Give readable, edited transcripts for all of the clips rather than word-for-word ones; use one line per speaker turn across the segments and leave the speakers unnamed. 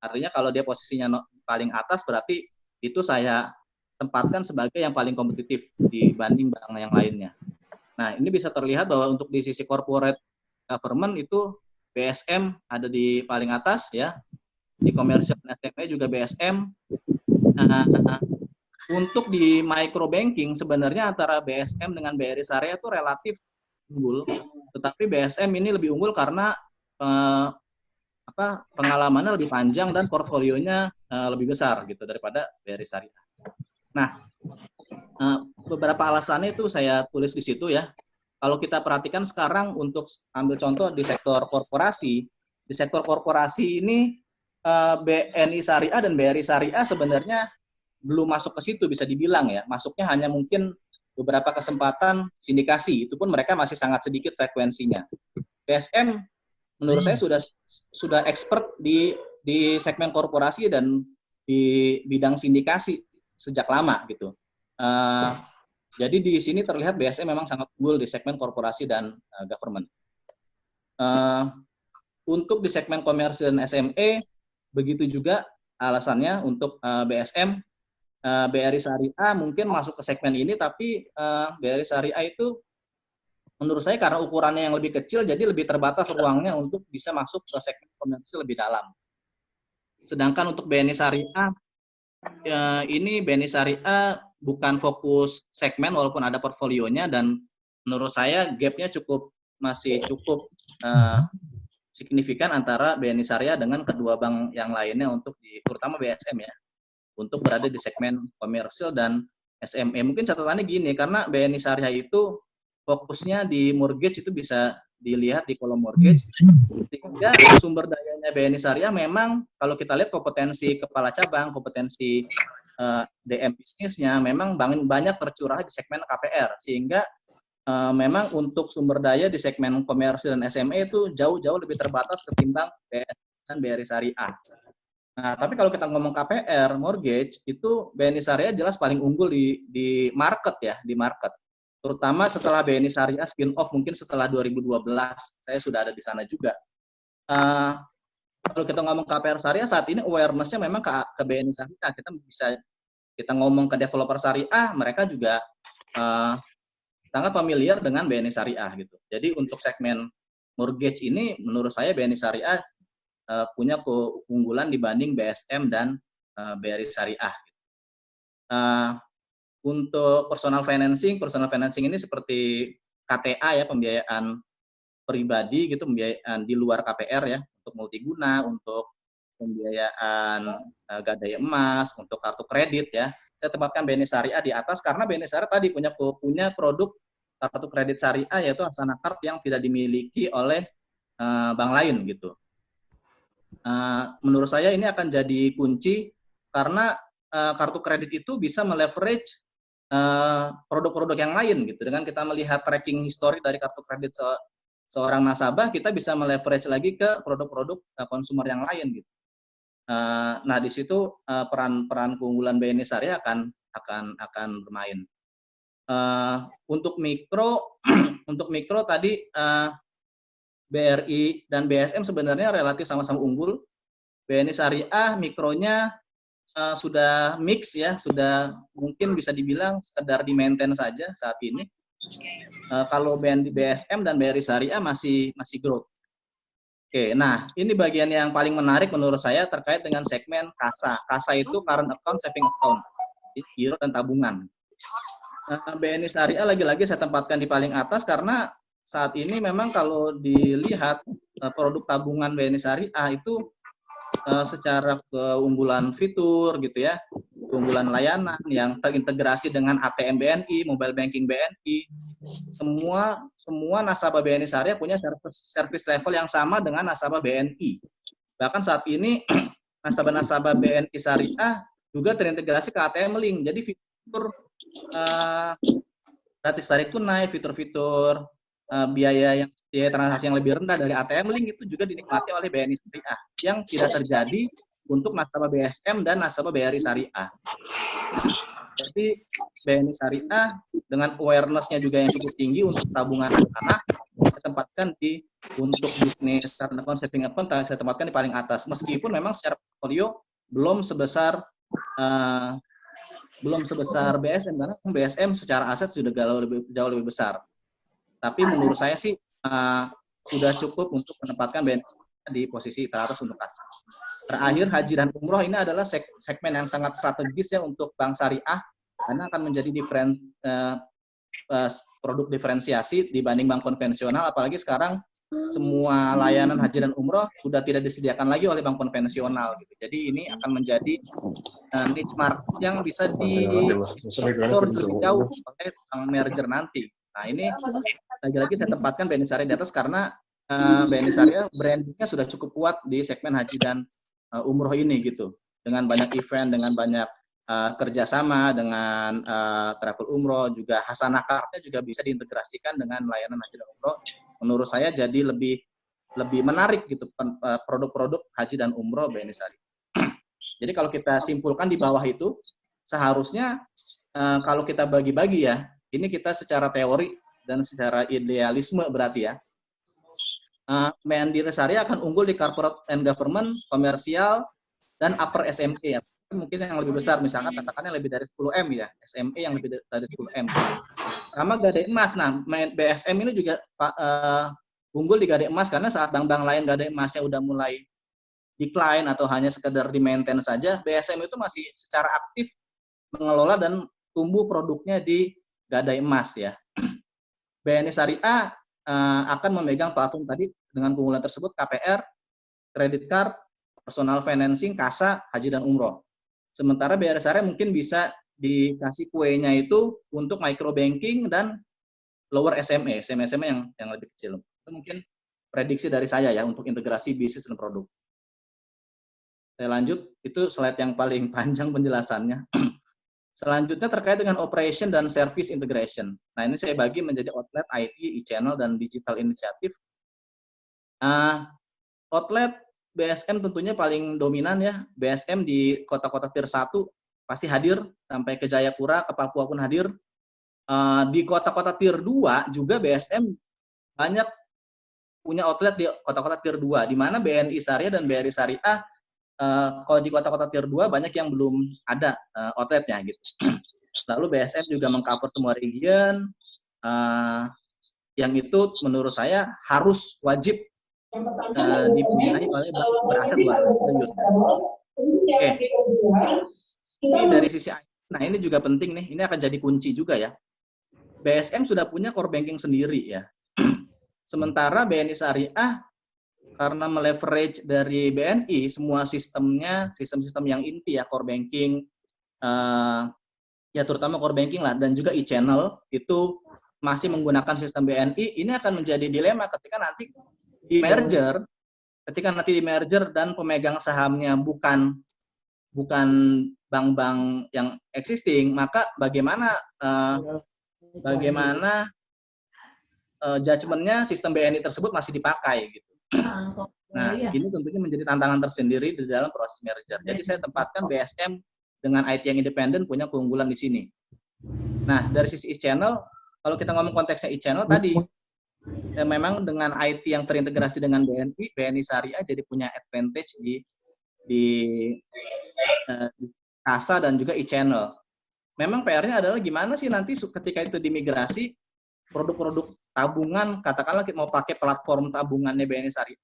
Artinya kalau dia posisinya paling atas berarti itu saya tempatkan sebagai yang paling kompetitif dibanding bank yang lainnya. Nah, ini bisa terlihat bahwa untuk di sisi corporate government itu BSM ada di paling atas ya. Di komersial SME juga BSM. Untuk di micro banking sebenarnya antara BSM dengan BRI Syariah itu relatif unggul, tetapi BSM ini lebih unggul karena pengalamannya lebih panjang dan portfolionya lebih besar gitu daripada BRI Syariah. Nah, beberapa alasannya itu saya tulis di situ ya. Kalau kita perhatikan sekarang untuk ambil contoh di sektor korporasi ini BNI Syariah dan BRI Syariah sebenarnya belum masuk ke situ bisa dibilang ya. Masuknya hanya mungkin beberapa kesempatan sindikasi, itu pun mereka masih sangat sedikit frekuensinya. BSM menurut saya sudah expert di segmen korporasi dan di bidang sindikasi sejak lama gitu. Jadi di sini terlihat BSM memang sangat unggul di segmen korporasi dan government. Untuk di segmen komersial dan SME begitu juga alasannya untuk BSM. BRI Syariah mungkin masuk ke segmen ini, tapi BRI Syariah itu menurut saya karena ukurannya yang lebih kecil, jadi lebih terbatas ruangnya untuk bisa masuk ke segmen komersial lebih dalam. Sedangkan untuk BNI Syariah, ini BNI Syariah bukan fokus segmen walaupun ada portfolionya, dan menurut saya gap-nya masih cukup signifikan antara BNI Syariah dengan kedua bank yang lainnya untuk terutama BSM ya, untuk berada di segmen komersil dan SME. Mungkin catatannya gini, karena BNI Syariah itu fokusnya di mortgage, itu bisa dilihat di kolom mortgage, sehingga sumber dayanya BNI Syariah memang kalau kita lihat kompetensi kepala cabang, kompetensi DM bisnisnya memang banyak tercurah di segmen KPR, sehingga memang untuk sumber daya di segmen komersil dan SME itu jauh-jauh lebih terbatas ketimbang BNI dan BRI Syariah. Nah, tapi kalau kita ngomong KPR, mortgage, itu BNI Syariah jelas paling unggul di market ya, di market. Terutama setelah BNI Syariah spin-off, mungkin setelah 2012, saya sudah ada di sana juga. Kalau kita ngomong KPR Syariah, saat ini awareness-nya memang ke BNI Syariah. Kita ngomong ke developer Syariah, mereka juga sangat familiar dengan BNI Syariah gitu. Jadi untuk segmen mortgage ini, menurut saya BNI Syariah punya keunggulan dibanding BSM dan BRI Syariah. Untuk personal financing ini seperti KTA ya, pembiayaan pribadi gitu, pembiayaan di luar KPR ya, untuk multiguna, untuk pembiayaan gadai emas, untuk kartu kredit ya. Saya tempatkan BNI Syariah di atas karena BNI Syariah tadi punya produk kartu kredit syariah yaitu Hasanah Card yang tidak dimiliki oleh bank lain gitu. Menurut saya ini akan jadi kunci karena kartu kredit itu bisa meleverage produk-produk yang lain gitu. Dengan kita melihat tracking histori dari kartu kredit seorang nasabah, kita bisa meleverage lagi ke produk-produk konsumer yang lain gitu. Nah di situ peran keunggulan BNI Syariah akan bermain. Untuk mikro tadi BRI dan BSM sebenarnya relatif sama-sama unggul. BNI Syariah mikronya sudah mix ya, sudah mungkin bisa dibilang sekedar di maintain saja saat ini. Kalau BSM dan BRI Syariah masih growth. Oke, nah ini bagian yang paling menarik menurut saya terkait dengan segmen KASA. KASA itu current account, saving account, giro dan tabungan. BNI Syariah lagi-lagi saya tempatkan di paling atas karena saat ini memang kalau dilihat produk tabungan BNI Syariah itu secara keunggulan fitur gitu ya, keunggulan layanan yang terintegrasi dengan ATM BNI, mobile banking BNI, semua nasabah BNI Syariah punya service level yang sama dengan nasabah BNI. Bahkan saat ini nasabah-nasabah BNI Syariah juga terintegrasi ke ATM Link. Jadi fitur gratis tarik tunai, fitur-fitur biaya transaksi yang lebih rendah dari ATM Link itu juga dinikmati oleh BNI Syariah yang tidak terjadi untuk nasabah BSM dan nasabah BRI Syariah. Jadi BNI Syariah dengan awareness-nya juga yang cukup tinggi untuk tabungan anak, saya tempatkan untuk bisnis current account, saving account, saya tempatkan di paling atas. Meskipun memang secara portfolio belum sebesar BSM, karena BSM secara aset sudah jauh lebih besar. Tapi menurut saya sih sudah cukup untuk menempatkan BNI di posisi teratas untuk anak. Terakhir, haji dan umroh ini adalah segmen yang sangat strategis ya untuk bank syariah, karena akan menjadi produk diferensiasi dibanding bank konvensional, apalagi sekarang semua layanan haji dan umroh sudah tidak disediakan lagi oleh bank konvensional gitu. Jadi ini akan menjadi niche market yang bisa diekspor lebih jauh oleh merger nanti. Nah ini lagi-lagi saya tempatkan BNI Syariah di atas karena BNI Syariah brandingnya sudah cukup kuat di segmen haji dan umroh ini gitu, dengan banyak event, dengan banyak kerjasama dengan travel umroh, juga Hasanah Card-nya juga bisa diintegrasikan dengan layanan haji dan umroh. Menurut saya jadi lebih menarik gitu produk-produk haji dan umroh BNI Syariah. Jadi kalau kita simpulkan di bawah itu, seharusnya kalau kita bagi-bagi ya, ini kita secara teori dan secara idealisme berarti ya, BNI Syariah akan unggul di corporate and government, komersial, dan upper SME ya. Mungkin yang lebih besar, misalkan katakannya lebih dari 10M ya, SME yang lebih dari 10M. Sama Gadai Emas, nah BSM ini juga unggul di Gadai Emas, karena saat bank-bank lain Gadai Emasnya udah mulai decline atau hanya sekedar di-maintain saja, BSM itu masih secara aktif mengelola dan tumbuh produknya di Gadai Emas ya. BNI Syariah akan memegang platform tadi dengan keunggulan tersebut, KPR, credit card, personal financing, kasa, haji dan umroh. Sementara BNI Syariah mungkin bisa dikasih kuenya itu untuk micro banking dan lower SME yang lebih kecil. Itu mungkin prediksi dari saya ya untuk integrasi bisnis dan produk. Saya lanjut, itu slide yang paling panjang penjelasannya. Selanjutnya terkait dengan operation dan service integration. Nah ini saya bagi menjadi outlet, IT, e-channel, dan digital inisiatif. Outlet BSM tentunya paling dominan ya. BSM di kota-kota tier 1 pasti hadir, sampai ke Jayapura, ke Papua pun hadir. Di kota-kota tier 2 juga BSM banyak punya outlet di kota-kota tier 2, di mana BNI Syariah dan BRI Syariah kalau di kota-kota tier 2 banyak yang belum ada outletnya gitu. Lalu BSM juga mengcover semua region, yang itu menurut saya harus wajib dipunyai oleh bank beraset luar negeri. Oke. Ini dari sisi, nah ini juga penting nih, ini akan jadi kunci juga ya. BSM sudah punya core banking sendiri ya. Sementara BNI Syariah karena meleverage dari BNI semua sistemnya, sistem-sistem yang inti ya, core banking, ya terutama core banking lah, dan juga e-channel itu masih menggunakan sistem BNI. Ini akan menjadi dilema ketika nanti di merger, dan pemegang sahamnya bukan bank-bank yang existing, maka bagaimana judgement-nya sistem BNI tersebut masih dipakai gitu. Nah, ini tentunya menjadi tantangan tersendiri di dalam proses merger. Jadi saya tempatkan BSM dengan IT yang independen punya keunggulan di sini. Nah, dari sisi e-channel, kalau kita ngomong konteksnya e-channel tadi, memang dengan IT yang terintegrasi dengan BNI Syariah jadi punya advantage di kasa dan juga e-channel. Memang PR-nya adalah gimana sih nanti ketika itu dimigrasi, produk-produk tabungan, katakanlah kita mau pakai platform tabungannya BNI Syariah.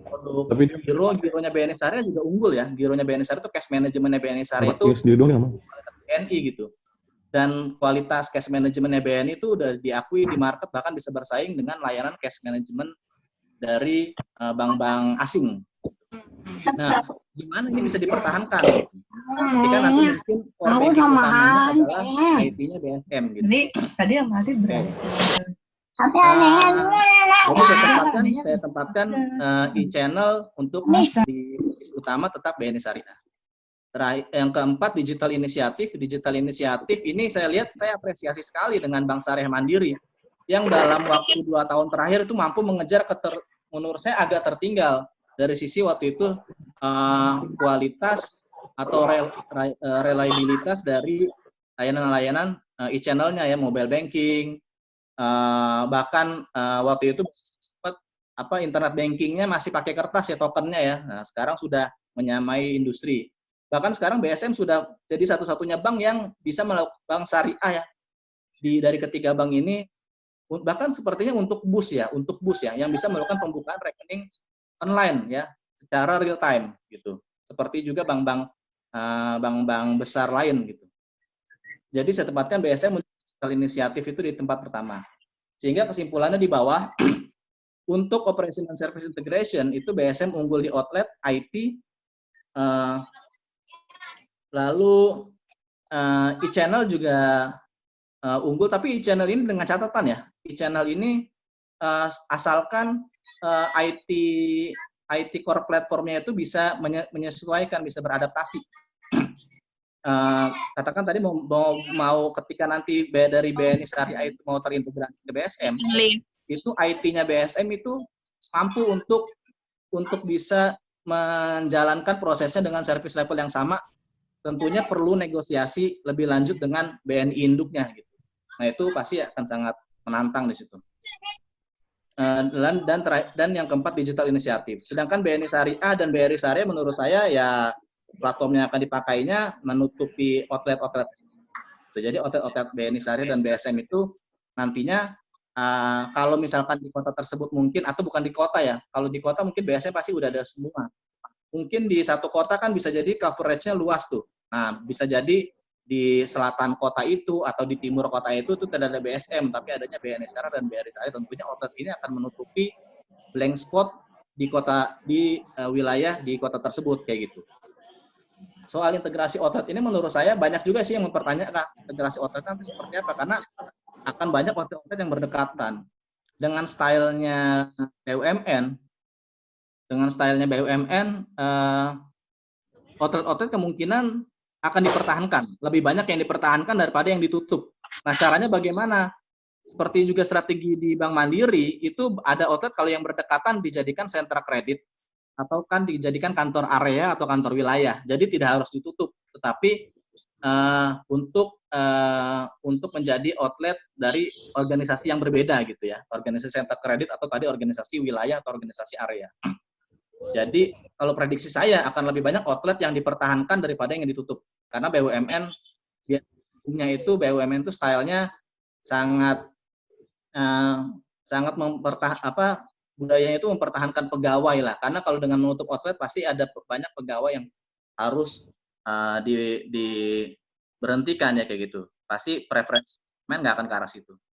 Produk gironya BNI Syariah juga unggul ya. Gironya BNI Syariah itu cash manajemennya BNI Syariah itu BNI gitu. Dan kualitas cash manajemennya BNI itu udah diakui di market, bahkan bisa bersaing dengan layanan cash management dari bank-bank asing. Nah, gimana ini bisa dipertahankan? Ketika nanti mungkin core banking utamanya adalah IT-nya BSM gitu.
Jadi tadi yang tadi berarti.
Jadi saya tempatkan e-channel untuk di utama tetap BNI Syariah. Yang keempat, digital inisiatif. Digital inisiatif ini saya lihat, saya apresiasi sekali dengan Bank Syariah Mandiri yang dalam waktu 2 tahun terakhir itu mampu mengejar menurut saya agak tertinggal dari sisi waktu itu kualitas atau reliabilitas dari layanan-layanan e-channel-nya ya, mobile banking, bahkan waktu itu sempat internet banking-nya masih pakai kertas ya tokennya ya. Nah, sekarang sudah menyamai industri. Bahkan sekarang BSM sudah jadi satu-satunya bank yang bisa melakukan bank syariah ya. Dari ketiga bank ini, bahkan sepertinya untuk bus ya yang bisa melakukan pembukaan rekening online ya secara real time gitu. Seperti juga bank-bank besar lain gitu. Jadi saya tempatkan BSM inisiatif itu di tempat pertama. Sehingga kesimpulannya di bawah, untuk operation and service integration itu BSM unggul di outlet, IT, lalu e-channel juga unggul, tapi e-channel ini dengan catatan ya, e-channel ini asalkan IT core platformnya itu bisa menyesuaikan, bisa beradaptasi. Katakan tadi mau ketika nanti dari BNI Syariah itu mau terintegrasi ke BSM, itu IT-nya BSM itu mampu untuk bisa menjalankan prosesnya dengan service level yang sama. Tentunya perlu negosiasi lebih lanjut dengan BNI induknya gitu. Nah, itu pasti akan sangat menantang di situ. Dan yang keempat, digital inisiatif. Sedangkan BNI Syariah dan BRI Syariah menurut saya ya platformnya akan dipakainya menutupi outlet-outlet. Jadi outlet-outlet BNI Syariah dan BSM itu nantinya kalau misalkan di kota tersebut mungkin, atau bukan di kota ya, kalau di kota mungkin BSM pasti udah ada semua. Mungkin di satu kota kan bisa jadi coverage-nya luas tuh. Nah, bisa jadi di selatan kota itu atau di timur kota itu tidak ada BSM, tapi adanya BNI Syariah dan BRI Syariah. Tentunya outlet ini akan menutupi blank spot di wilayah di kota tersebut kayak gitu. Soal integrasi outlet ini menurut saya banyak juga sih yang mempertanyakan integrasi outlet nanti seperti apa, karena akan banyak outlet-outlet yang berdekatan dengan stylenya BUMN. Outlet-outlet kemungkinan akan dipertahankan. Lebih banyak yang dipertahankan daripada yang ditutup. Nah, caranya bagaimana? Seperti juga strategi di Bank Mandiri, itu ada outlet kalau yang berdekatan dijadikan sentra kredit, atau kan dijadikan kantor area atau kantor wilayah. Jadi tidak harus ditutup, tetapi untuk menjadi outlet dari organisasi yang berbeda gitu ya. Organisasi sentra kredit atau tadi organisasi wilayah atau organisasi area. Jadi kalau prediksi saya akan lebih banyak outlet yang dipertahankan daripada yang ditutup. Karena BUMN BUMN itu stylenya sangat budayanya itu mempertahankan pegawai lah. Karena kalau dengan menutup outlet pasti ada banyak pegawai yang harus diberhentikan ya kayak gitu. Pasti preferensi nggak akan ke arah situ.